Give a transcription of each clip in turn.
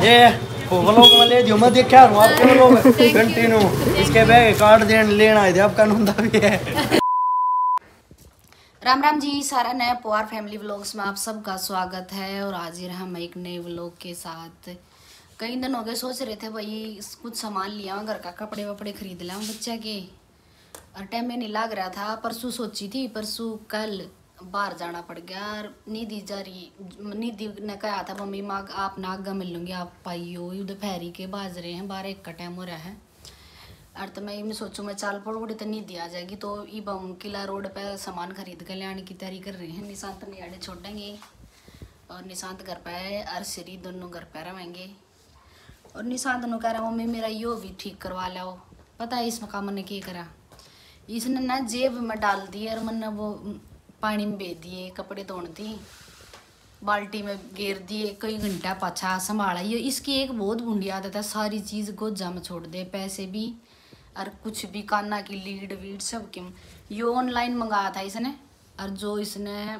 ये व्लॉग में ले दियो मैं देखा हूं आपके व्लॉग कंटिन्यू इसके बैग कार्ड देन लेना है आपका नंदा भी है। राम राम जी, सारा नया पुआर फैमिली व्लॉग्स में आप सबका स्वागत है। और हाजिर हम एक नए व्लॉग के साथ। कई दिन हो गए सोच रहे थे भाई कुछ सामान लिया घर का, कपड़े वपड़े खरीद लाऊं बच्चे के, और टाइम में नहीं लग रहा था। परसों सोची थी, परसों कल बाहर जाना पड़ गया। और निधि जा रही, निधि ने कहा था मम्मी माँ आप ना आगे मिल लूँगी, आप पाइयो दोपहरी के बाज रहे हैं 12-1 का टाइम हो रहा है। और तो मैं सोचूं मैं चाल पड़ोड़ी तो निधि आ जाएगी, तो इब हम किला रोड पे सामान खरीद कर ले आने की तैयारी कर रहे हैं। निशांत नियाड़े छोड़ेंगे और निशांत घर पे है और श्री दोनों घर पे रहेंगे। और निशांत ने कह रहा मम्मी मेरा यो भी ठीक करवा लो। पता है इसमें काम मैंने क्या करा, इसने ना जेब में डाल दी और मैंने वो पानी में बेच दिए, कपड़े धोने दी, बाल्टी में घेर दिए, कई घंटा पाछा संभाला। ये इसकी एक बहुत बुरी आदत है, सारी चीज़ गोजा में छोड़ दे, पैसे भी और कुछ भी, काना की लीड वीड सब क्यों। यो ऑनलाइन मंगाया था इसने, और जो इसने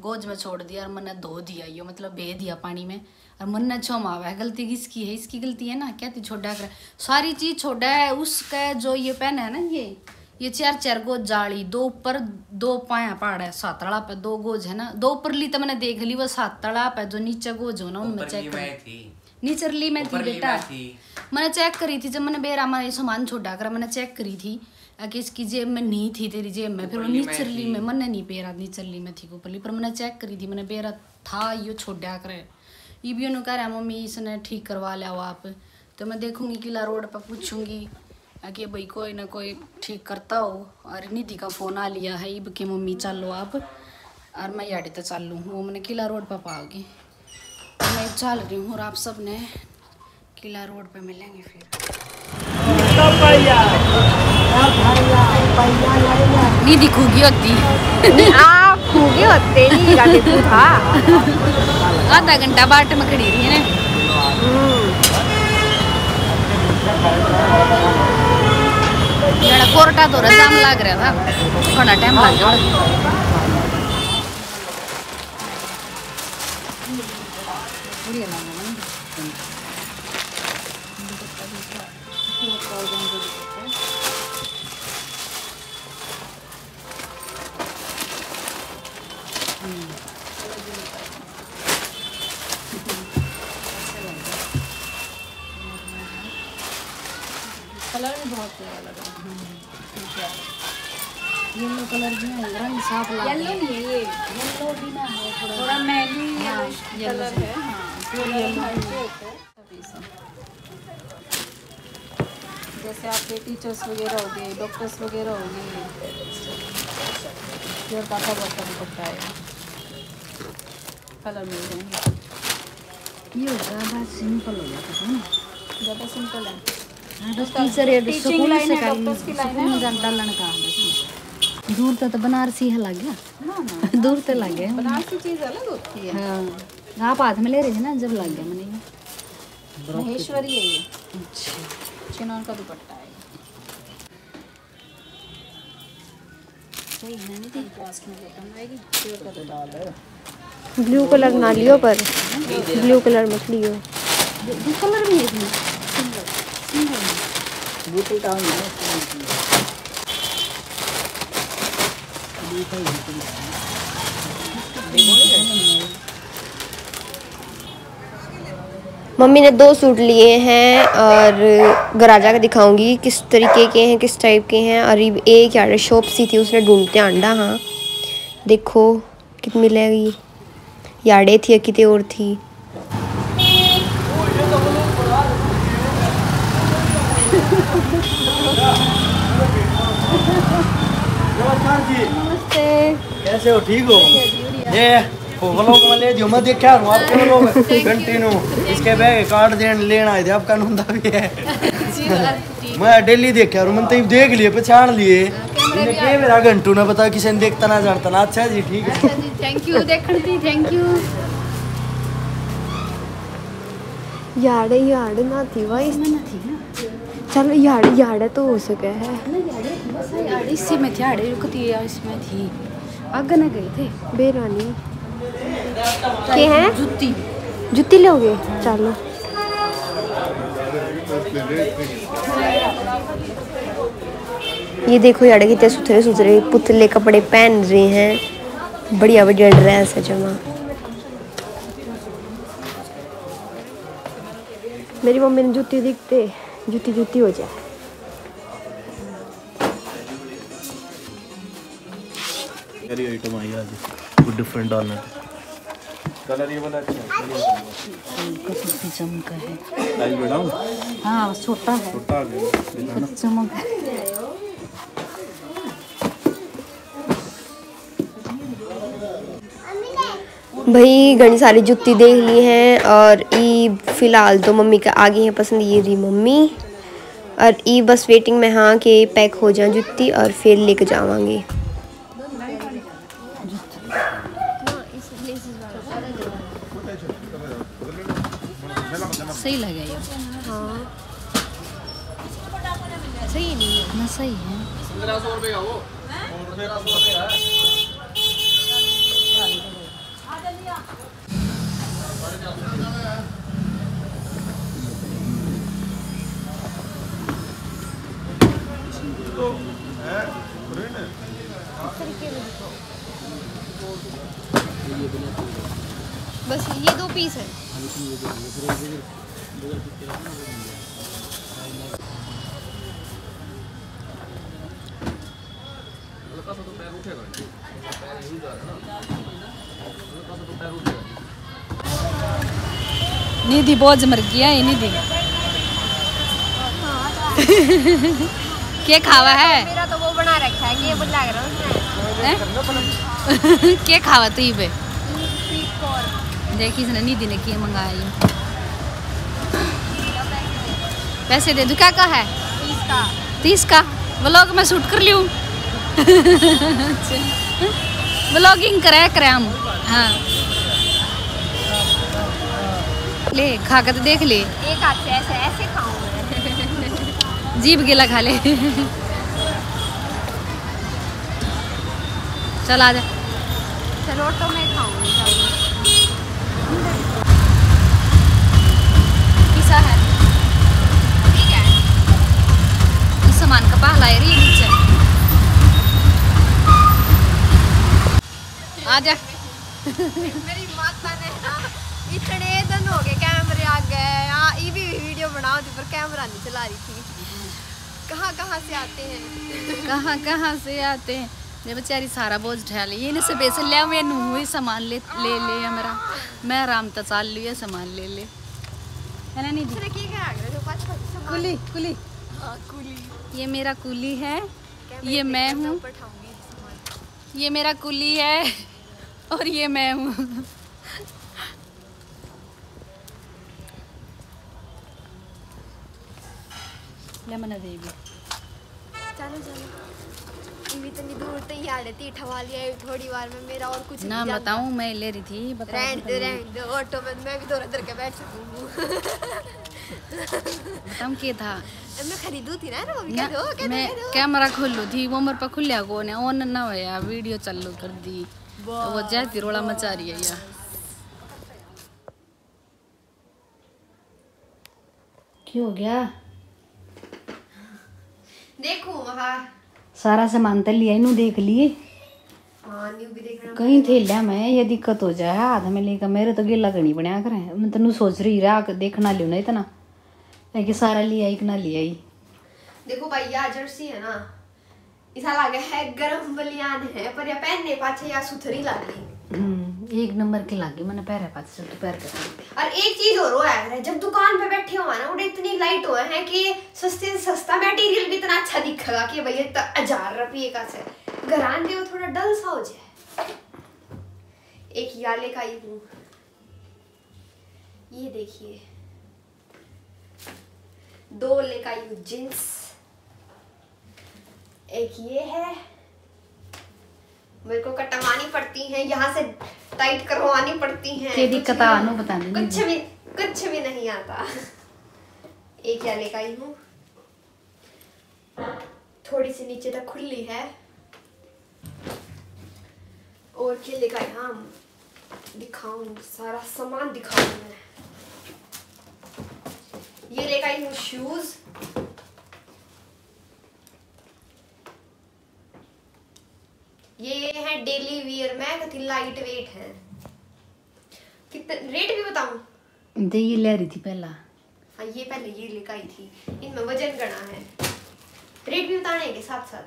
गोज में छोड़ दिया और मैंने धो दिया, यो मतलब बह दिया पानी में, और मन छोमा हुआ है। गलती किसकी है, इसकी गलती है ना, क्या थी छोड़ा कर सारी चीज़ छोड़ा है। उसका जो ये पेन है ना, ये 4-4 गोज जाली, 2 ऊपर 2 पाया पहाड़ है, 7 तड़ा पे 2 गोज है ना, 2 ऊपर ली तो मैंने देख ली, वो 7 तड़ा पे जो नीचे गोज हो ना उनमें चेक कर, नीचे ली में थी बेटा, मैंने चेक करी थी। जब मैंने बेरा में सामान छोड़ा कर मैंने चेक करी थी कि इसकी जेब में नहीं थी, तेरी जेब में, फिर वो नीचरली में मैंने नहीं बेरा, नीचरली में थी ऊपरली, पर मैंने चेक करी थी, मैंने बेरा था यो छोड़ा करे। ये भी उन्होंने कह रहा मम्मी इसने ठीक करवा लिया हो आप, तो मैं देखूंगी किला रोड पर पूछूंगी कि भाई कोई ना कोई ठीक करता हो। और निधि का फ़ोन आ लिया है इब के मम्मी चलो आप, और मैं याड़ी तो चल लूँ, वो मैंने किला रोड पर पाओगी, तो मैं चल रही हूँ और आप सब ने किला रोड पे मिलेंगे फिर। निधि खूगी होती आप खूगे होते नहीं गाते तू था। आधा घंटा बाट में खड़ी रही है ना, कोर्टा तो जाम लग रहा था, थोड़ा टाइम लग गया। कलर भी बहुत प्यारा लग रहा है, येलो कलर भी है, रंग साफ लग रहा है। येलो नहीं है ये, येलो भी ना है, थोड़ा मैनी कलर है। हाँ प्योर येलो। जैसे आपके टीचर्स वगैरह हो गए, डॉक्टर्स वगैरह हो गए, प्योर का बर्तन पड़ता है, कलर मिल जाएंगे। ये ज़्यादा सिंपल हो जाता है ना, ज़्यादा सिंपल है। स्कूल से डालन का दूर तो बनारसी है लग गया, दूर तो लग गया, बनारसी चीज अलग होती है। हाँ आप हाथ में ले रहे थे ना जब लग गया मैंने। महेश्वरी है ये, अच्छा चिनौर का दुपट्टा है। ब्लू कलर ना लियो, पर ब्लू कलर मत लियो, कलर भी है मम्मी ने 2 सूट लिए हैं और घर आ जाकर दिखाऊंगी किस तरीके के हैं, किस टाइप के हैं। और एक यार शॉप सी थी उसने ढूंढते अंडा, हाँ देखो कितनी मिलेगी, यार्डे थी या कितने और थी। नमस्ते, कैसे हो, ठीक हो? ये व्लॉग में ले दियो मैं देखा हूं आपके व्लॉग कंटिन्यू इसके बैग कार्ड देन लेना है आपका नंदा भी है। मैं डेली देखा और मैंने तो देख लिए, पहचान लिए, के मेरा घंटू ना पता किसी ने देखता ना जानता ना। अच्छा जी ठीक है, थैंक यू देखने दी, थैंक यू। यार्डे ना थी भाई, इसमें ना थी ना, चलो यार्डे तो हो सके है, इसी में थी, यार्डे रुकती है इसमें थी, आगे न गए थे बेरानी के हैं। जुत्ती जुत्ती लोगे, चलो ये देखो यार कितने सुथरे सुथरे पुतले कपड़े पहन रहे हैं, बढ़िया बढ़िया ड्रेस है जमा। मेरी मम्मी ने जूती दिखते जूती जूती हो जाए। ये आइटम आई आज कुछ डिफरेंट डालना है। कलर ये वाला अच्छा है, कसूरी चमक है। साइज बढ़ाऊं? हाँ छोटा है, छोटा आ गया दिखाना। चमक है। भाई घनी सारी जुत्ती देख ली हैं और ई फिलहाल तो मम्मी का आगे है पसंद ये रही मम्मी, और ई बस वेटिंग में हाँ कि पैक हो जाए जुत्ती और फिर लेके जावांगी। सही लगे ये। हाँ सही नहीं ना सही है। 1500 रुपये का वो। बस ये 2 पीस है। निधि बोझ मर गया है निधि। क्या खावा है? मेरा तो वो बना रखा है कि बुला रहा हैं? क्या खावा तू पे? देखी इसने निधि ने क्या मंगाया ये। पैसे दे दो। क्या का है? 30 का। व्लॉग में शूट कर लूँ। व्लॉगिंग करे हम। हाँ ले खा कर तो देख ले। एक हाथ से ऐसे ऐसे खाऊं। जीभ गिला खा ले। चल आ जा। चलो तो मैं खाऊंगी। किसा है? ठीक है। इस सामान का पहला है ये नीचे। आ जा। मेरी माता ने इतने दिन हो गए कैमरे आ गए ये भी वीडियो बनाओ थी पर कैमरा नहीं चला रही थी। कहाँ से आते हैं? कहाँ से आते हैं? ये बेचारी सारा बोझ उठा ली। ये से पैसे ले मैनू हुई सामान ले हमारा। मैं आराम तो चाल लिया सामान ले है ना निधि? कुली कुली ये मेरा कुली है, ये मैं हूँ। ये मेरा कुली है और ये मैं हूँ। मना देवी चलो इतनी दूर तो ही आ रही थी ठवा लिया थोड़ी बार में मेरा और कुछ नाम बताऊं? मैं ले रही थी रहने दो ऑटो में मैं भी दौड़ दौड़ के बैठ सकूं। बताऊं क्या था? मैं खरीदू थी ना वो मैं कैमरा खोलू थी वो मेरे पर खुलिया को ने ऑन ना होया वीडियो चालू कर दी तो वो जाती रोला मचा रही है यार। क्या हो गया? देखो वहाँ सारा सामान तो लिया इन्हों देख लिए। हाँ न्यू भी देख रहा कहीं थे लिया मैं ये दिक्कत हो जाए हाथ में लेकर मेरे तो गिला गणी बनया करे। मैं तेन सोच रही रहा देखना लियो ना इतना कि सारा लिया एक ना लिया ही। देखो भाई यार जर्सी है ना ऐसा लगे है गरम बलियान है पर या पहनने पाछे या सुथरी लगी। एक नंबर की लागी मैंने पैर पास से पैर कर। और एक चीज और है जब दुकान पे बैठे हुआ ना उन्हें इतनी लाइट हुआ है कि सस्ते से सस्ता मटेरियल भी इतना अच्छा दिखेगा कि भैया इतना 1000 रुपये का से घर आने वो थोड़ा डल सा हो जाए। एक या लेकर आई हूँ ये देखिए 2 लेकर आई हूँ जींस। एक ये है मेरे को कटवानी पड़ती है यहाँ से टाइट करवानी पड़ती है। क्या दिक्कत आनो बता दे। कुछ भी नहीं आता। एक क्या लेकर आई हूँ थोड़ी सी नीचे तक खुली है और क्या लेकर आई हम दिखाऊं सारा सामान दिखाऊं मैं। ये लेकर आई लाई हूँ शूज। ये है डेली वियर में, कति लाइट वेट है। कितना रेट भी बताऊं? दे ये ले रही थी पहला। हाँ ये पहले ये लेकर आई थी, इनमें वजन करना है, रेट भी बताने के साथ साथ।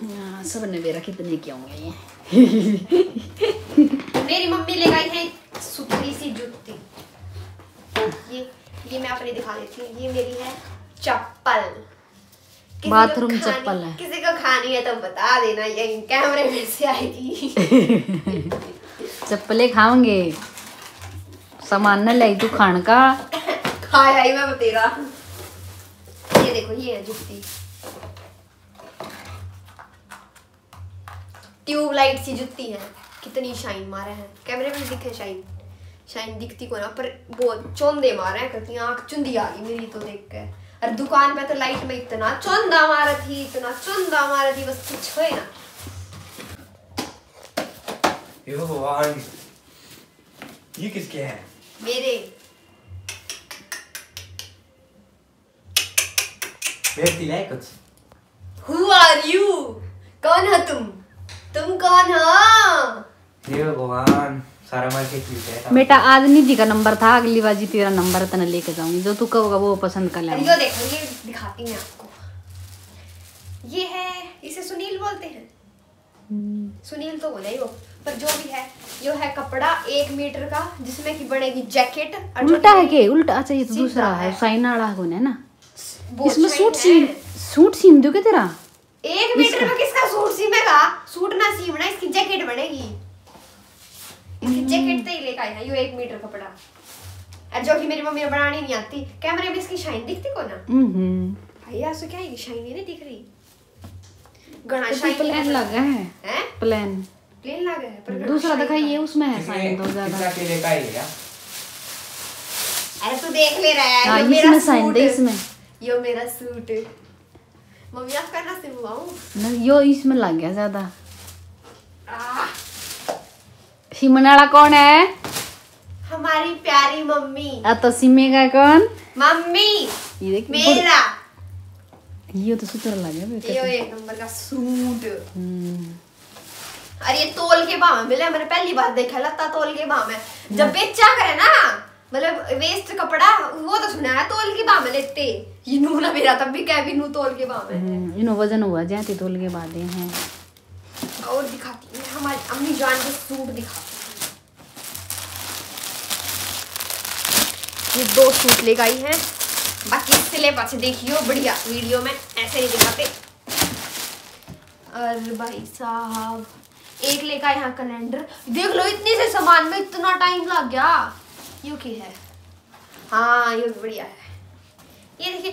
हाँ सब ने मेरा कितने के होंगे ये। मेरी मम्मी ले गई है सुथरी सी जूती। ये मैं अपनी दिखा देती हूँ। ये मेरी है चप्पल। बाथरूम चप्पल है। किसी को खानी है तो बता देना, ये कैमरे में से आएगी। चप्पलें खाओगे, सामान न लाई तू खान का। खाया ही मैं तेरा। ये देखो ये है जूती, ट्यूबलाइट सी जूती है। कितनी शाइन मारे हैं, कैमरे में दिखे शाइन, शाइन दिखती को ना, पर बहुत चौंधे मारे हैं। कहती आंख चुंदी आ गई मेरी तो देख के। और दुकान पे तो लाइट में इतना चौंधा मारा थी, इतना चौंधा मारा थी, बस कुछ है ना। ये भगवान, ये किसके हैं? मेरे। बेचती है कुछ? Who are you? कौन हो तुम? तुम कौन हो? ये भगवान, सारा मार्केट ठीक है। बेटा आज निधि का नंबर था, अगली बार जी तेरा नंबर तना लेके जाऊंगी, जो तू कहोगा वो पसंद कर लेंगे। ये देखो, ये दिखाती हूँ आपको। ये है, इसे सुनील बोलते हैं। सुनील तो बोला ही वो, पर जो भी है, यो है कपड़ा 1 मीटर का, जिसमें की बनेगी जैकेट। उल्टा है के? उल्टा? अच्छा ये तो दूसरा है, साइन वाला कौन है ना। इसमें सूट सीम दो क्या तेरा? 1 मीटर में किसका सूट सीमेगा? सूट ना सीमना, इसकी जैकेट बनेगी। इसकी जैकेट तो ही लेकर आए हैं, यो 1 मीटर कपड़ा। और जो कि मेरी मम्मी ने बनानी नहीं आती। कैमरे में इसकी शाइन दिखती को ना? भाई ऐसा क्या है, शाइन ही नहीं दिख रही। गणा शाइन प्लेन लगा है। हैं? प्लेन लगा है, पर दूसरा दिखाइए, उसमें है साइन दो ज्यादा। कितना के लेकर आई है? अरे तू देख ले रहा है। हाँ, यो मेरा इसमें साइन दे, सूट। इसमें यो मेरा सूट। मम्मी आप करना सिलवाऊं? न, यो इसमें लग गया ज्यादा। सिमने वाला कौन है? हमारी प्यारी मम्मी। तो सिमेगा कौन? मम्मी ये देख मेरा। ये तो सुतर लगे बेटा। यो 1 नंबर का सूट। अरे ये तोल के भाव में मिला, मैंने पहली बार देखा। लता तोल के भाव में जब बेचा करे ना, मतलब वेस्ट कपड़ा, वो तो सुना है तोल के भाव में लेते। ये नू ना मेरा तब भी कह भी नू तोल के भाव में। इनो वजन हुआ जाती तोल के बाद हैं। और दिखाती हूँ हमारी अम्मी जान के सूट दिखाती हूँ। ये 2 सूट लेकर आई हैं, बाकी सिले पाछे देखियो बढ़िया, वीडियो में ऐसे नहीं दिखाते। और भाई साहब एक लेकर आए यहाँ कैलेंडर। देख लो इतने से सामान में इतना टाइम लग गया। यू की है, हाँ ये बढ़िया है। ये देखिए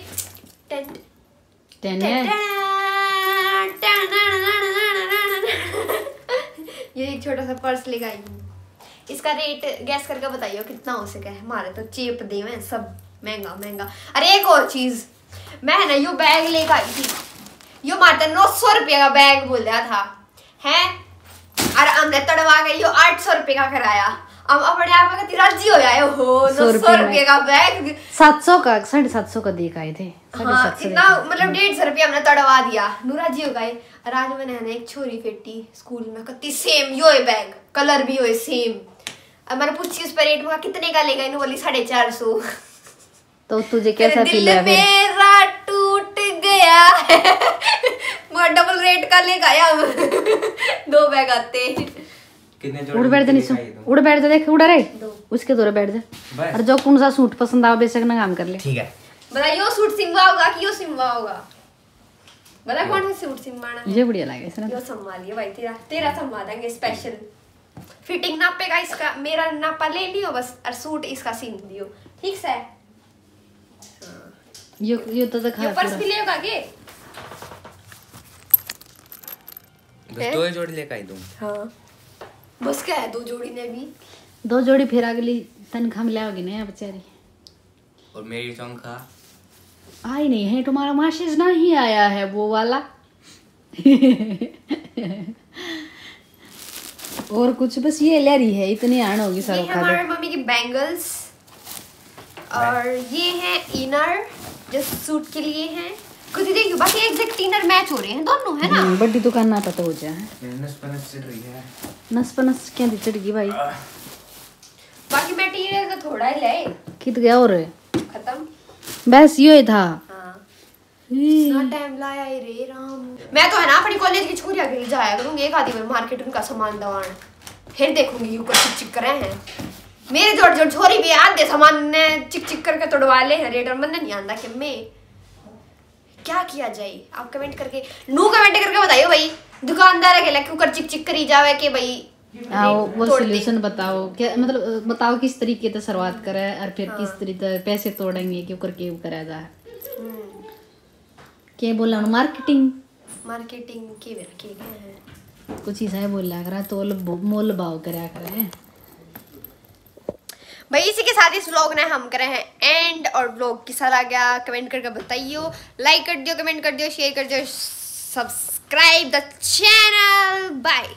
ये एक छोटा सा पर्स लेकर आई हूँ। इसका रेट गैस करके बताइए कितना हो सके। हमारे तो चेप दे में सब महंगा महंगा। अरे एक और चीज, मैं ना यो बैग लेकर आई थी। यो मारता 900 रुपये का बैग बोल रहा था है, और हमने तड़वा के यो 800 रुपये का कराया। हम अपने आप में राजी हो जाए। हो 900 रुपये का बैग 700 का 750 का देख आए थे। हाँ, इतना मतलब 150 रुपया हमने तड़वा दिया। नूराजी हो गए। और आज मैंने एक छोरी फेटी स्कूल में, कति सेम यो है बैग, कलर भी हो सेम। अब मैंने पूछी उस पर रेट में कितने का लेगा, इन्होंने बोली 450। तो तुझे कैसा फील है? मेरा टूट गया है। डबल रेट का लेगा आया। 2 बैग आते। कितने उड़ बैठ जा, उड़ बैठ जा, देख उड़ रहे उसके दौरे बैठ जा। और जो कौन सा सूट पसंद आ बेशक ना काम कर ले। ठीक है, बता यो सूट सिमवा होगा कि यो सिमवा होगा? बता कौन सा सूट सिमवाना है? ये बढ़िया लगे इसने। यो संभा लियो भाई, तेरा संभा देंगे स्पेशल। फिटिंग नापेगा इसका, मेरा नापा ले लियो बस, और सूट इसका सीम दियो, ठीक से? ये तो दिखा। ये पर्स भी लेगा के? बस 2 जोड़ी लेकर आई तुम? हाँ बस क्या है, 2 जोड़ी ने भी 2 जोड़ी फिर अगली तनख्वाह में लाओगी ना बेचारी। और मेरी तनख्वाह आई नहीं है, तुम्हारा मैसेज ना ही आया है वो वाला। और कुछ बस ये ले रही है, इतनी आन होगी सर। हमारे मम्मी की बैंगल्स, और ये है इनर जो सूट के लिए हैं। खुद ही देखियो बाकी एग्जैक्ट इनर मैच हो रहे हैं दोनों, है ना। बड़ी दुकान ना पता हो जाए। नस पनस चढ़ रही है। नस पनस क्या चढ़ गई भाई। बाकी मटेरियल तो थोड़ा ही ले कित गया और खत्म बस यो ही था। इतना टाइम लाया है रे राम। मैं तो है ना अपनी कॉलेज की छोरियां के लिए जाया करूंगी एक आधी बार मार्केट उनका सामान दवान, फिर देखूंगी यू कर चिक करे हैं मेरे जोड़ जोड़ छोरी भी आधे सामान ने चिक चिक करके तोड़वा ले हैं। रेटर मन नहीं आंदा कि मैं क्या किया जाए। आप कमेंट करके बताइयो भाई दुकानदार के लिए क्यों कर चिक चिक करी जावे कि भाई आओ वो सॉल्यूशन बताओ। क्या मतलब बताओ किस तरीके से शुरुआत करें और फिर किस तरीके पैसे तोड़ेंगे क्यों करके करा जाए। क्या बोला मार्केटिंग के भी रखे गए हैं कुछ ऐसा बोला करा तो मोल भाव करा करे भाई। इसी के साथ इस व्लॉग ने हम करे हैं एंड और व्लॉग कैसा लगा कमेंट करके बताइयो। लाइक कर दियो, कमेंट कर दियो, शेयर कर दियो, सब्सक्राइब द चैनल। बाय।